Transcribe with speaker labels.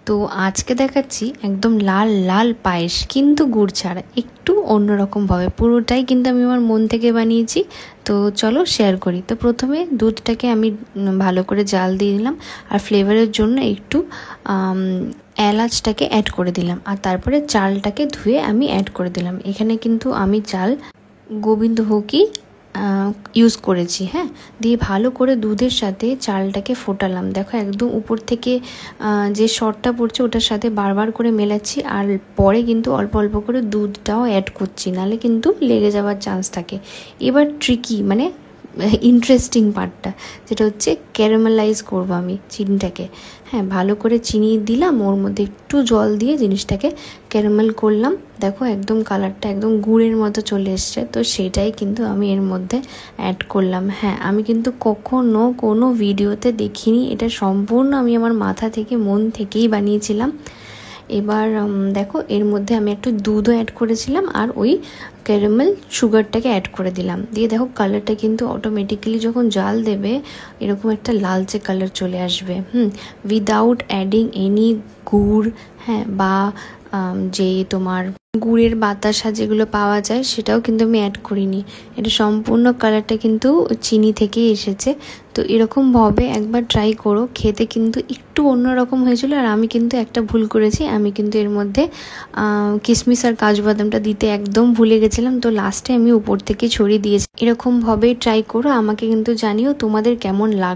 Speaker 1: তো আজকে দেখাচ্ছি একদম লাল লাল পায়েস, কিন্তু গুড় ছাড়া, একটু অন্যরকমভাবে। পুরোটাই কিন্তু আমি আমার মন থেকে বানিয়েছি। তো চলো শেয়ার করি। তো প্রথমে দুধটাকে আমি ভালো করে জাল দিয়ে দিলাম, আর ফ্লেভারের জন্য একটু এলাচটাকে অ্যাড করে দিলাম, আর তারপরে চালটাকে ধুয়ে আমি অ্যাড করে দিলাম। এখানে কিন্তু আমি চাল গোবিন্দভোগই ইউজ করেছি। হ্যাঁ, দিয়ে ভালো করে দুধের সাথে চালটাকে ফোটালাম। দেখো একদম উপর থেকে যে শর্টটা পড়ছে ওটার সাথে বারবার করে মেলাচ্ছি, আর পরে কিন্তু অল্প অল্প করে দুধটাও অ্যাড করছি, নাহলে কিন্তু লেগে যাওয়ার চান্স থাকে। এবার ট্রিকি মানে ইন্টারেস্টিং পার্টটা যেটা হচ্ছে ক্যারামেলাইজ করবো আমি চিনিটাকে। হ্যাঁ, ভালো করে চিনি দিলাম, ওর মধ্যে একটু জল দিয়ে জিনিসটাকে ক্যারামেল করলাম। দেখো একদম কালারটা একদম গুড়ের মতো চলে এসছে। তো সেটাই কিন্তু আমি এর মধ্যে অ্যাড করলাম। হ্যাঁ, আমি কিন্তু কখনো কোনো ভিডিওতে দেখিনি, এটা সম্পূর্ণ আমি আমার মাথা থেকে মন থেকেই বানিয়েছিলাম। এবার দেখো এর মধ্যে আমি একটু দুধও অ্যাড করেছিলাম, আর ওই ক্যারামেল সুগারটাকে অ্যাড করে দিলাম। দিয়ে দেখো কালারটা কিন্তু অটোমেটিক্যালি যখন জাল দেবে এরকম একটা লালচে কালার চলে আসবে। উইদাউট অ্যাডিং এনি গুড়, হ্যাঁ, বা যে তোমার গুড়ের বাতাসা যেগুলো পাওয়া যায় সেটাও কিন্তু আমি অ্যাড করিনি। এটা সম্পূর্ণ কালারটা কিন্তু চিনি থেকেই এসেছে। তো এরকমভাবে একবার ট্রাই করো, খেতে কিন্তু একটু অন্যরকম হয়েছিল। আর আমি কিন্তু একটা ভুল করেছি, আমি কিন্তু এর মধ্যে কিশমিশ আর কাজু বাদামটা দিতে একদম ভুলে গেছিলাম। তো লাস্টে আমি উপর থেকে ছড়িয়ে দিয়েছি। এরকমভাবেই ট্রাই করো, আমাকে কিন্তু জানিও তোমাদের কেমন লাগবে।